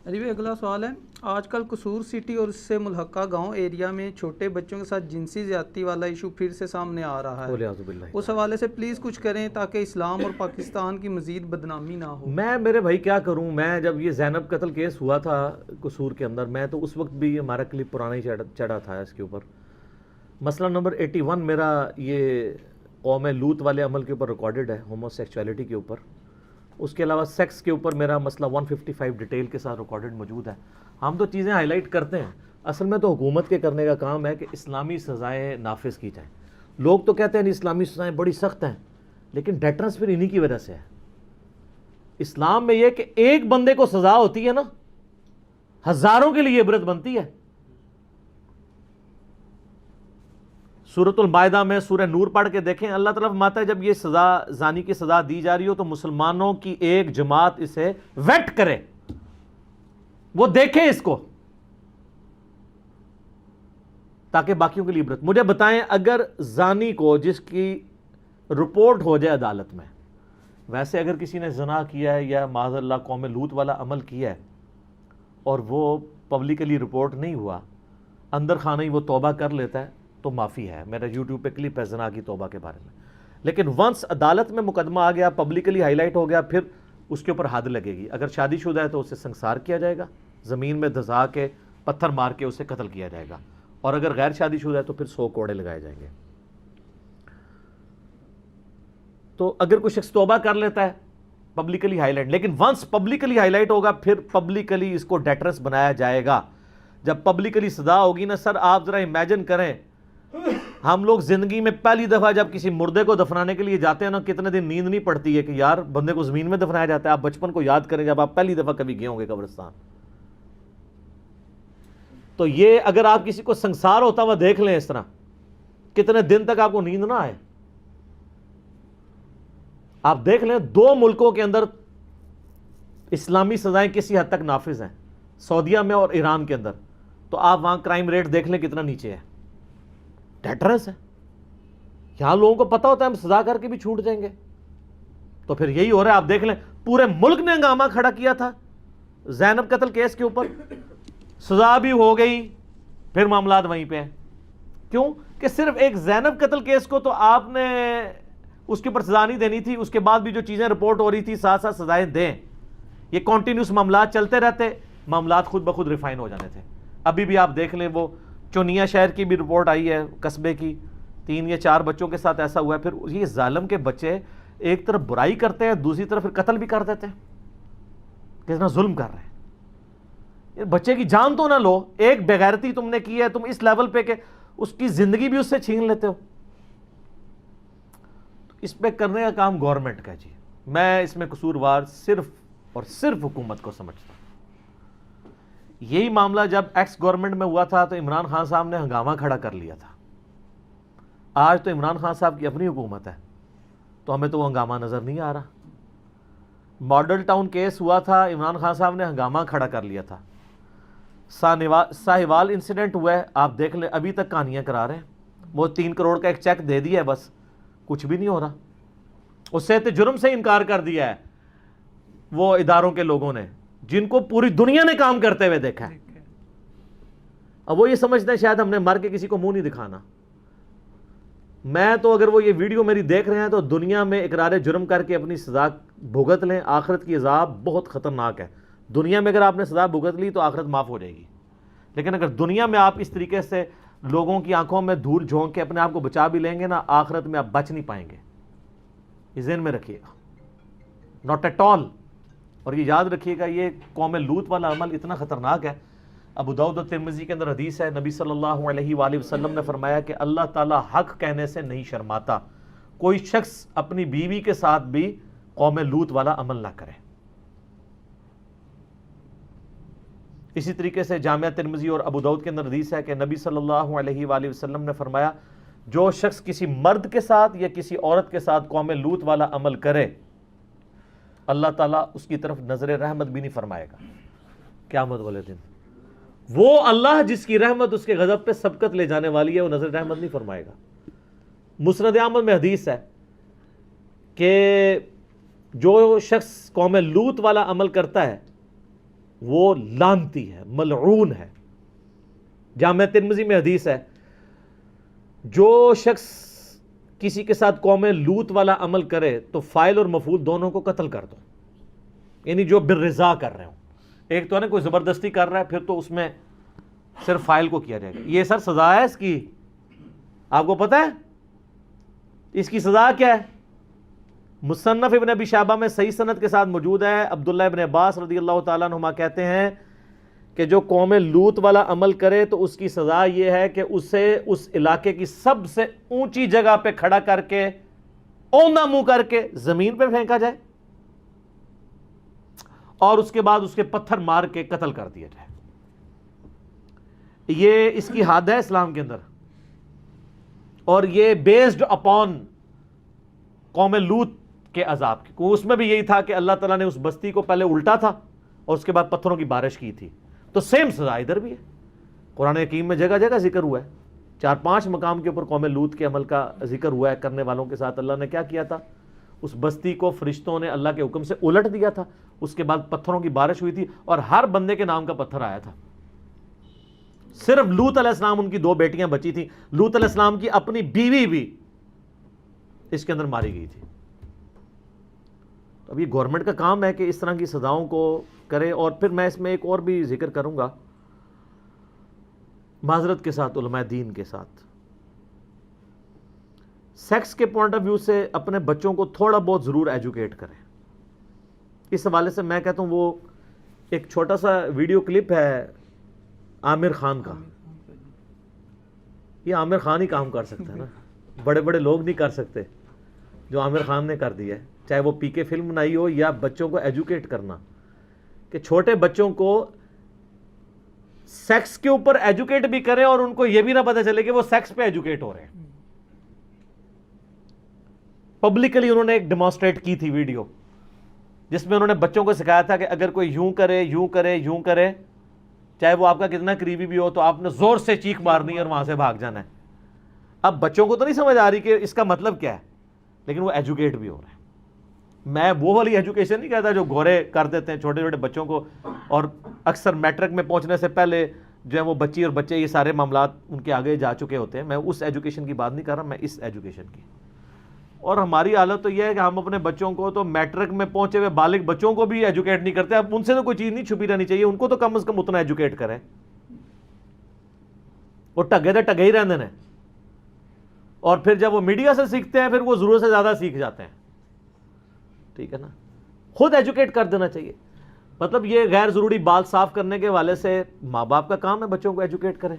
علی بھائی اگلا سوال ہے، آج کل قصور سٹی اور اس سے ملحقہ گاؤں ایریا میں چھوٹے بچوں کے ساتھ جنسی زیادتی والا ایشو پھر سے سامنے آ رہا ہے، ولیعوذ باللہ اس حوالے سے پلیز کچھ کریں تاکہ اسلام اور پاکستان کی مزید بدنامی نہ ہو۔ میں میرے بھائی کیا کروں، میں جب یہ زینب قتل کیس ہوا تھا قصور کے اندر، میں تو اس وقت بھی ہمارا کلپ پرانا ہی چڑھا تھا اس کے اوپر۔ مسئلہ نمبر 81 میرا یہ قوم لوط والے عمل کے اوپر ریکارڈڈ ہے، ہومو سیکچولیٹی کے اوپر۔ اس کے علاوہ سیکس کے اوپر میرا مسئلہ 155 ڈیٹیل کے ساتھ ریکارڈڈ موجود ہے۔ ہم تو چیزیں ہائی لائٹ کرتے ہیں، اصل میں تو حکومت کے کرنے کا کام ہے کہ اسلامی سزائیں نافذ کی جائیں۔ لوگ تو کہتے ہیں اسلامی سزائیں بڑی سخت ہیں، لیکن ڈیٹرنس پھر انہی کی وجہ سے ہے۔ اسلام میں یہ کہ ایک بندے کو سزا ہوتی ہے نا، ہزاروں کے لیے عبرت بنتی ہے۔ سورۃ المائدہ میں سورہ نور پڑھ کے دیکھیں، اللہ تعالیٰ فرماتا ہے جب یہ سزا زانی کی سزا دی جا رہی ہو تو مسلمانوں کی ایک جماعت اسے ویٹ کرے، وہ دیکھے اس کو، تاکہ باقیوں کے لیے عبرت۔ مجھے بتائیں اگر زانی کو جس کی رپورٹ ہو جائے عدالت میں، ویسے اگر کسی نے زنا کیا ہے یا معاذ اللہ قوم لوط والا عمل کیا ہے اور وہ پبلکلی رپورٹ نہیں ہوا، اندر خانہ ہی وہ توبہ کر لیتا ہے تو معافی ہے۔ میرا یوٹیوب پہ کلپ ہے زنا کی توبہ کے بارے میں۔ لیکن ونس عدالت میں مقدمہ آ گیا، پبلکلی ہائی لائٹ ہو گیا، پھر اس کے اوپر حد لگے گی۔ اگر شادی شدہ ہے تو اسے سنسار کیا جائے گا، زمین میں دھسا کے پتھر مار کے اسے قتل کیا جائے گا، اور اگر غیر شادی شدہ ہے تو پھر 100 کوڑے لگائے جائیں گے۔ تو اگر کوئی شخص توبہ کر لیتا ہے پبلکلی ہائی لائٹ، لیکن ونس پبلکلی ہائی لائٹ ہوگا پھر پبلکلی اس کو ڈیٹرس بنایا جائے گا۔ جب پبلکلی سزا ہوگی نا سر، آپ ذرا امیجن کریں، ہم لوگ زندگی میں پہلی دفعہ جب کسی مردے کو دفنانے کے لیے جاتے ہیں نا، کتنے دن نیند نہیں پڑتی ہے کہ یار بندے کو زمین میں دفنایا جاتا ہے۔ آپ بچپن کو یاد کریں جب آپ پہلی دفعہ کبھی گئے ہوں گے قبرستان، تو یہ اگر آپ کسی کو سنسار ہوتا ہوا دیکھ لیں اس طرح، کتنے دن تک آپ کو نیند نہ آئے۔ آپ دیکھ لیں 2 ملکوں کے اندر اسلامی سزائیں کسی حد تک نافذ ہیں، سعودیہ میں اور ایران کے اندر، تو آپ وہاں کرائم ریٹ دیکھ لیں کتنا نیچے ہے۔ ڈیٹرنس ہے، یہاں لوگوں کو پتہ ہوتا ہے ہم سزا کر کے بھی چھوٹ جائیں گے، تو پھر یہی ہو رہا ہے۔ آپ دیکھ لیں پورے ملک نے ہنگامہ کھڑا کیا تھا زینب قتل کیس کے اوپر، سزا بھی ہو گئی، پھر معاملات وہیں پہ ہیں۔ کیوں کہ صرف ایک زینب قتل کیس کو تو آپ نے اس کے اوپر سزا نہیں دینی تھی، اس کے بعد بھی جو چیزیں رپورٹ ہو رہی تھی ساتھ ساتھ سزائیں دیں۔ یہ کنٹینیوس معاملات چلتے رہتے، معاملات خود بخود ریفائن ہو جانے تھے۔ ابھی بھی آپ دیکھ لیں وہ چونیا شہر کی بھی رپورٹ آئی ہے، قصبے کی 3 یا 4 بچوں کے ساتھ ایسا ہوا ہے۔ پھر یہ ظالم کے بچے ایک طرف برائی کرتے ہیں، دوسری طرف پھر قتل بھی کر دیتے ہیں، کتنا ظلم کر رہے ہیں۔ یہ بچے کی جان تو نہ لو، ایک بغیرتی تم نے کی ہے، تم اس لیول پہ کہ اس کی زندگی بھی اس سے چھین لیتے ہو۔ اس پہ کرنے کا کام گورنمنٹ کا ہے جی۔ میں اس میں قصوروار صرف اور صرف حکومت کو سمجھتا ہوں۔ یہی معاملہ جب ایکس گورنمنٹ میں ہوا تھا تو عمران خان صاحب نے ہنگامہ کھڑا کر لیا تھا۔ آج تو عمران خان صاحب کی اپنی حکومت ہے تو ہمیں تو وہ ہنگامہ نظر نہیں آ رہا۔ ماڈل ٹاؤن کیس ہوا تھا، عمران خان صاحب نے ہنگامہ کھڑا کر لیا تھا۔ ساہیوال انسیڈنٹ ہوا ہے، آپ دیکھ لیں ابھی تک کہانیاں کرا رہے ہیں۔ وہ 3 کروڑ کا ایک چیک دے دیا ہے، بس کچھ بھی نہیں ہو رہا۔ اس سے جرم سے انکار کر دیا ہے وہ اداروں کے لوگوں نے جن کو پوری دنیا نے کام کرتے ہوئے دیکھا ہے۔ اب وہ یہ سمجھتے ہیں شاید ہم نے مر کے کسی کو منہ نہیں دکھانا۔ میں تو اگر وہ یہ ویڈیو میری دیکھ رہے ہیں تو دنیا میں اقرار جرم کر کے اپنی سزا بھگت لیں، آخرت کی عذاب بہت خطرناک ہے۔ دنیا میں اگر آپ نے سزا بھگت لی تو آخرت معاف ہو جائے گی، لیکن اگر دنیا میں آپ اس طریقے سے لوگوں کی آنکھوں میں دھول جھونک کے اپنے آپ کو بچا بھی لیں گے نا، آخرت میں آپ بچ نہیں پائیں گے۔ یہ ذہن میں رکھیے گا، ناٹ ایٹ آل۔ اور یہ یاد رکھیے گا یہ قوم لوط والا عمل اتنا خطرناک ہے۔ ابو داؤد اور ترمذی کے اندر حدیث ہے، نبی صلی اللہ علیہ وآلہ وسلم نے فرمایا کہ اللہ تعالیٰ حق کہنے سے نہیں شرماتا، کوئی شخص اپنی بیوی کے ساتھ بھی قوم لوط والا عمل نہ کرے۔ اسی طریقے سے جامعہ ترمذی اور ابو داؤد کے اندر حدیث ہے کہ نبی صلی اللہ علیہ وآلہ وسلم نے فرمایا جو شخص کسی مرد کے ساتھ یا کسی عورت کے ساتھ قوم لوط والا عمل کرے، اللہ تعالیٰ اس کی طرف نظر رحمت بھی نہیں فرمائے گا قیامت والے دن۔ وہ اللہ جس کی رحمت اس کے غضب پہ سبقت لے جانے والی ہے، وہ نظر رحمت نہیں فرمائے گا۔ مسند احمد میں حدیث ہے کہ جو شخص قوم لوط والا عمل کرتا ہے وہ لعنتی ہے، ملعون ہے۔ جامع ترمذی میں حدیث ہے، جو شخص کسی کے ساتھ قوم لوط والا عمل کرے تو فاعل اور مفعول دونوں کو قتل کر دو، یعنی جو بالرضا کر رہے ہوں۔ ایک تو ہے نا کوئی زبردستی کر رہا ہے، پھر تو اس میں صرف فاعل کو کیا جائے گا۔ یہ سر سزا ہے اس کی، آپ کو پتہ ہے اس کی سزا کیا ہے؟ مصنف ابن ابی شیبہ میں صحیح سند کے ساتھ موجود ہے، عبداللہ ابن عباس رضی اللہ تعالیٰ عنہما کہتے ہیں کہ جو قوم لوط والا عمل کرے تو اس کی سزا یہ ہے کہ اسے اس علاقے کی سب سے اونچی جگہ پہ کھڑا کر کے، اوندا منہ کر کے زمین پہ پھینکا جائے، اور اس کے بعد اس کے پتھر مار کے قتل کر دیا جائے۔ یہ اس کی حد ہے اسلام کے اندر، اور یہ بیسڈ اپون قوم لوط کے عذاب کی۔ اس میں بھی یہی تھا کہ اللہ تعالیٰ نے اس بستی کو پہلے الٹا تھا اور اس کے بعد پتھروں کی بارش کی تھی، تو سیم سزا ادھر بھی ہے۔ قرآن حکیم میں جگہ جگہ ذکر ہوا ہے، 4-5 مقام کے اوپر قوم لوط کے عمل کا ذکر ہوا ہے، کرنے والوں کے ساتھ اللہ نے کیا کیا تھا۔ اس بستی کو فرشتوں نے اللہ کے حکم سے الٹ دیا تھا، اس کے بعد پتھروں کی بارش ہوئی تھی اور ہر بندے کے نام کا پتھر آیا تھا۔ صرف لوط علیہ السلام، ان کی 2 بیٹیاں بچی تھیں، لوط علیہ السلام کی اپنی بیوی بھی اس کے اندر ماری گئی تھی۔ اب یہ گورنمنٹ کا کام ہے کہ اس طرح کی سزاؤں کو کرے۔ اور پھر میں اس میں ایک اور بھی ذکر کروں گا، معذرت کے ساتھ علماء دین کے ساتھ، سیکس کے پوائنٹ آف ویو سے اپنے بچوں کو تھوڑا بہت ضرور ایجوکیٹ کریں۔ اس حوالے سے میں کہتا ہوں، وہ ایک چھوٹا سا ویڈیو کلپ ہے عامر خان کا، یہ عامر خان ہی کام کر سکتا ہے نا، بڑے بڑے لوگ نہیں کر سکتے جو عامر خان نے کر دیا ہے، چاہے وہ پی کے فلم بنائی ہو یا بچوں کو ایجوکیٹ کرنا، کہ چھوٹے بچوں کو سیکس کے اوپر ایجوکیٹ بھی کریں اور ان کو یہ بھی نہ پتہ چلے کہ وہ سیکس پہ ایجوکیٹ ہو رہے ہیں۔ پبلکلی انہوں نے ایک ڈیمانسٹریٹ کی تھی ویڈیو، جس میں انہوں نے بچوں کو سکھایا تھا کہ اگر کوئی یوں کرے یوں کرے یوں کرے، چاہے وہ آپ کا کتنا قریبی بھی ہو، تو آپ نے زور سے چیخ مارنی ہے اور وہاں سے بھاگ جانا ہے۔ اب بچوں کو تو نہیں سمجھ آ رہی کہ اس کا مطلب کیا ہے، لیکن وہ ایجوکیٹ بھی ہو رہے ہیں۔ میں وہ والی ایجوکیشن نہیں کہتا جو گورے کر دیتے ہیں چھوٹے چھوٹے بچوں کو، اور اکثر میٹرک میں پہنچنے سے پہلے جو ہے وہ بچی اور بچے یہ سارے معاملات ان کے آگے جا چکے ہوتے ہیں۔ میں اس ایجوکیشن کی بات نہیں کر رہا، میں اس ایجوکیشن کی۔ اور ہماری حالت تو یہ ہے کہ ہم اپنے بچوں کو تو میٹرک میں پہنچے ہوئے بالغ بچوں کو بھی ایجوکیٹ نہیں کرتے۔ اب ان سے تو کوئی چیز نہیں چھپی رہنی چاہیے، ان کو تو کم از کم اتنا ایجوکیٹ کریں۔ وہ ٹگے تو ٹگے ہی رہتے ہیں، اور پھر جب وہ میڈیا سے سیکھتے ہیں پھر وہ ضرورت سے زیادہ سیکھ جاتے ہیں، ٹھیک ہے نا۔ خود ایجوکیٹ کر دینا چاہیے۔ مطلب یہ غیر ضروری بال صاف کرنے کے حوالے سے ماں باپ کا کام ہے بچوں کو ایجوکیٹ کریں۔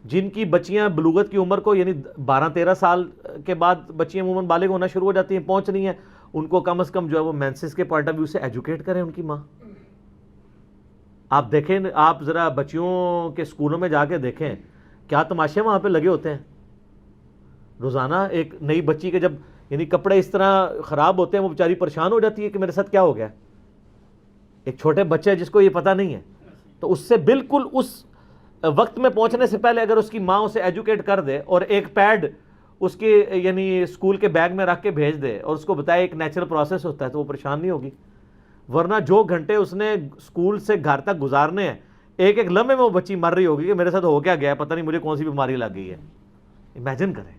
جن کی بچیاں بلوغت کی عمر کو، یعنی 12-13 سال کے بعد بچیاں عموماً بالغ ہونا شروع ہو جاتی ہیں، پہنچ رہی ہیں، ان کو کم از کم جو ہے وہ مینسس کے پوائنٹ آف ویو سے ایجوکیٹ کریں ان کی ماں۔ آپ دیکھیں، آپ ذرا بچیوں کے اسکولوں میں جا کے دیکھیں کیا تماشے وہاں پہ لگے ہوتے ہیں روزانہ۔ ایک نئی بچی کے جب یعنی کپڑے اس طرح خراب ہوتے ہیں، وہ بیچاری پریشان ہو جاتی ہے کہ میرے ساتھ کیا ہو گیا۔ ایک چھوٹے بچے جس کو یہ پتہ نہیں ہے، تو اس سے بالکل اس وقت میں پہنچنے سے پہلے اگر اس کی ماں اسے ایجوکیٹ کر دے اور ایک پیڈ اس کے یعنی اسکول کے بیگ میں رکھ کے بھیج دے اور اس کو بتائے ایک نیچرل پروسیس ہوتا ہے، تو وہ پریشان نہیں ہوگی۔ ورنہ جو گھنٹے اس نے اسکول سے گھر تک گزارنے ہیں، ایک ایک لمحے میں وہ بچی مر رہی ہوگی کہ میرے ساتھ ہو کیا گیا، پتہ نہیں مجھے کون سی بیماری لگ گئی ہے۔ امیجن کریں۔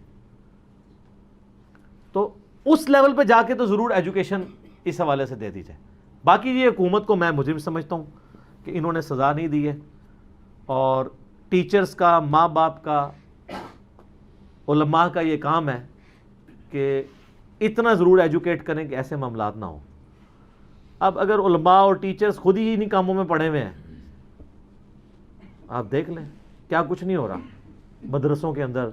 تو اس لیول پہ جا کے تو ضرور ایجوکیشن اس حوالے سے دے دی جائے۔ باقی یہ حکومت کو میں مجرم سمجھتا ہوں کہ انہوں نے سزا نہیں دی ہے، اور ٹیچرز کا، ماں باپ کا، علماء کا یہ کام ہے کہ اتنا ضرور ایجوکیٹ کریں کہ ایسے معاملات نہ ہوں۔ اب اگر علماء اور ٹیچرز خود ہی انہیں کاموں میں پڑے ہوئے ہیں، آپ دیکھ لیں کیا کچھ نہیں ہو رہا مدرسوں کے اندر،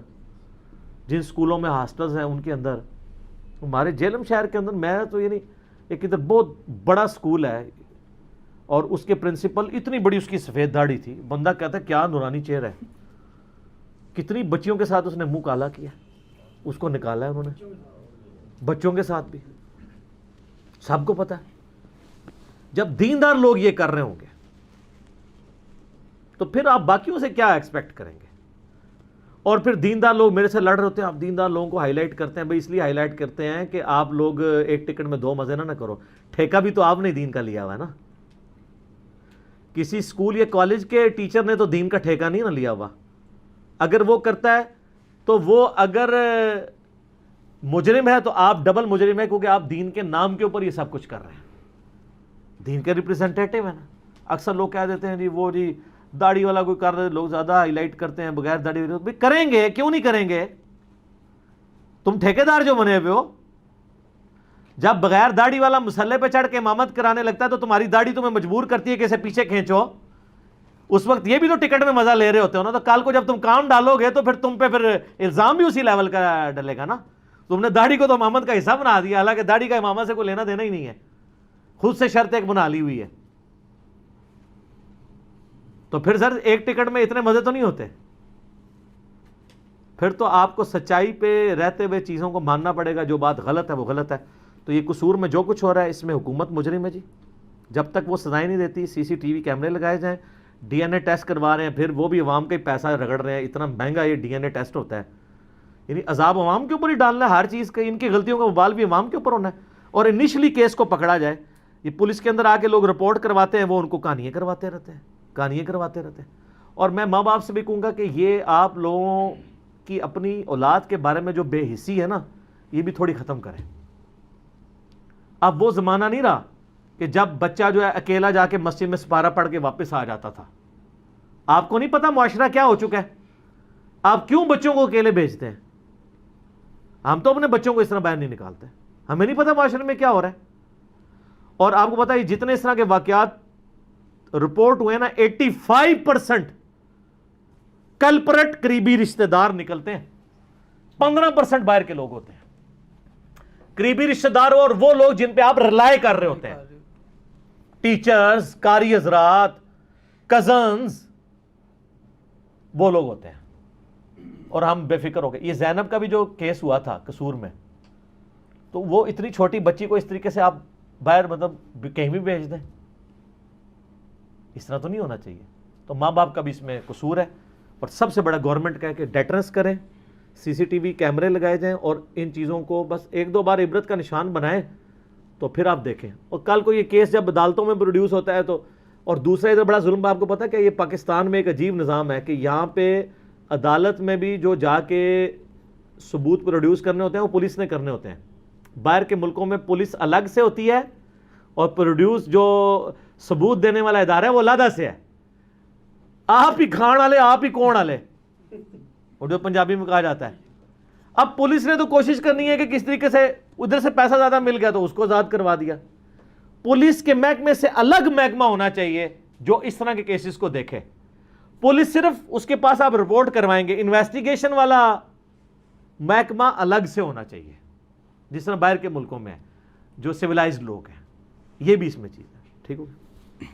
جن سکولوں میں ہاسٹلز ہیں ان کے اندر۔ ہمارے جہلم شہر کے اندر میں تو یعنی ایک ادھر بہت بڑا سکول ہے، اور اس کے پرنسپل اتنی بڑی اس کی سفید داڑھی تھی، بندہ کہتا ہے کیا نورانی چہرہ ہے۔ کتنی بچیوں کے ساتھ اس نے منہ کالا کیا، اس کو نکالا ہے انہوں نے، بچوں کے ساتھ بھی، سب کو پتا ہے۔ جب دیندار لوگ یہ کر رہے ہوں گے تو پھر آپ باقیوں سے کیا ایکسپیکٹ کریں گے؟ اور پھر دیندار لوگ میرے سے لڑ رہے ہوتے ہیں، آپ دیندار لوگوں کو ہائی لائٹ کرتے ہیں، بھائی اس لیے ہائی لائٹ کرتے ہیں کہ آپ لوگ ایک ٹکٹ میں 2 مزے نہ کرو، ٹھیکہ بھی تو آپ نے دین کا لیا ہوا ہے نا۔ کسی اسکول یا کالج کے ٹیچر نے تو دین کا ٹھیکہ نہیں نہ لیا ہوا. اگر وہ کرتا ہے تو وہ اگر مجرم ہے تو آپ ڈبل مجرم ہے, کیونکہ آپ دین کے نام کے اوپر یہ سب کچھ کر رہے ہیں. دین کے ریپرزینٹیٹیو ہے نا. اکثر لوگ کہہ دیتے ہیں جی وہ جی داڑھی والا کوئی کر رہے, لوگ زیادہ ہائی لائٹ کرتے ہیں, بغیر داڑھی بھی کریں گے, کیوں نہیں کریں گے؟ تم ٹھیکیدار جو بنے ہوئے ہو, جب بغیر داڑھی والا مسلح پہ چڑھ کے امامت کرانے لگتا ہے تو تمہاری داڑھی تمہیں مجبور کرتی ہے کہ اسے پیچھے کھینچو. اس وقت یہ بھی تو ٹکٹ میں مزہ لے رہے ہوتے ہو نا, تو کل کو جب تم کام ڈالو گے تو پھر تم پہ پھر الزام بھی اسی لیول کا ڈلے گا نا. تم نے داڑھی کو تو امامت کا حصہ بنا دیا, حالانکہ داڑھی کا امامت سے کوئی لینا دینا ہی نہیں ہے, خود سے شرط ایک بنا لی ہوئی ہے. تو پھر سر ایک ٹکٹ میں اتنے مزے تو نہیں ہوتے. پھر تو آپ کو سچائی پہ رہتے ہوئے چیزوں کو ماننا پڑے گا, جو بات غلط ہے وہ غلط ہے. تو یہ قصور میں جو کچھ ہو رہا ہے اس میں حکومت مجرم ہے جی. جب تک وہ سزائیں نہیں دیتی, سی سی ٹی وی کیمرے لگائے جائیں, ڈی این اے ٹیسٹ کروا رہے ہیں, پھر وہ بھی عوام کا ہی پیسہ رگڑ رہے ہیں. اتنا مہنگا یہ ڈی این اے ٹیسٹ ہوتا ہے, یعنی عذاب عوام کے اوپر ہی ڈالنا ہے ہر چیز کا. ان کی غلطیوں کا وبال بھی عوام کے اوپر ہونا ہے. اور انیشلی کیس کو پکڑا جائے, یہ پولیس کے اندر آ کے لوگ رپورٹ کرواتے ہیں, وہ ان کو کہانیاں کرواتے رہتے ہیں, کہانیاں کرواتے رہتے ہیں. اور میں ماں باپ سے بھی کہوں گا کہ یہ آپ لوگوں کی اپنی اولاد کے بارے میں جو بے حسی ہے نا, یہ بھی تھوڑی ختم کریں. اب وہ زمانہ نہیں رہا کہ جب بچہ جو ہے اکیلا جا کے مسجد میں سپارہ پڑھ کے واپس آ جاتا تھا. آپ کو نہیں پتا معاشرہ کیا ہو چکا ہے. آپ کیوں بچوں کو اکیلے بھیجتے ہیں؟ ہم تو اپنے بچوں کو اس طرح باہر نہیں نکالتے, ہمیں نہیں پتا معاشرے میں کیا ہو رہا ہے. اور آپ کو پتا ہے جتنے اس طرح کے واقعات رپورٹ ہوئے نا, 85% کلپرٹ قریبی رشتہ دار نکلتے ہیں, 15% باہر کے لوگ ہوتے ہیں. قریبی رشتہ دار اور وہ لوگ جن پہ آپ ریلائی کر رہے ہوتے ہیں, ٹیچرز, قاری حضرات, کزنز, وہ لوگ ہوتے ہیں. اور ہم بے فکر ہو گئے. یہ زینب کا بھی جو کیس ہوا تھا قصور میں, تو وہ اتنی چھوٹی بچی کو اس طریقے سے آپ باہر مطلب کہیں بھی بھیج دیں, اس طرح تو نہیں ہونا چاہیے. تو ماں باپ کا بھی اس میں قصور ہے. اور سب سے بڑا گورنمنٹ کا ہے کہ ڈیٹرنس کریں, سی سی ٹی وی کیمرے لگائے جائیں, اور ان چیزوں کو بس ایک دو بار عبرت کا نشان بنائیں, تو پھر آپ دیکھیں. اور کل کو یہ کیس جب عدالتوں میں پروڈیوس ہوتا ہے تو, اور دوسرا ادھر بڑا ظلم, آپ کو پتا ہے کہ یہ پاکستان میں ایک عجیب نظام ہے کہ یہاں پہ عدالت میں بھی جو جا کے ثبوت پروڈیوس کرنے ہوتے ہیں وہ پولیس نے کرنے ہوتے ہیں. باہر کے ملکوں میں پولیس الگ سے ہوتی ہے, اور پروڈیوس جو ثبوت دینے والا ادارہ ہے وہ علیحدہ سے ہے. آپ ہی کھان والے, آپ ہی کون والے, اور جو پنجابی میں کہا جاتا ہے. اب پولیس نے تو کوشش کرنی ہے کہ کس طریقے سے ادھر سے پیسہ زیادہ مل گیا تو اس کو آزاد کروا دیا. پولیس کے محکمے سے الگ محکمہ ہونا چاہیے جو اس طرح کے کیسز کو دیکھے. پولیس صرف اس کے پاس آپ رپورٹ کروائیں گے, انویسٹیگیشن والا محکمہ الگ سے ہونا چاہیے, جس طرح باہر کے ملکوں میں ہے جو سویلائزڈ لوگ ہیں. یہ بھی اس میں چیز ہے. ٹھیک ہوگا.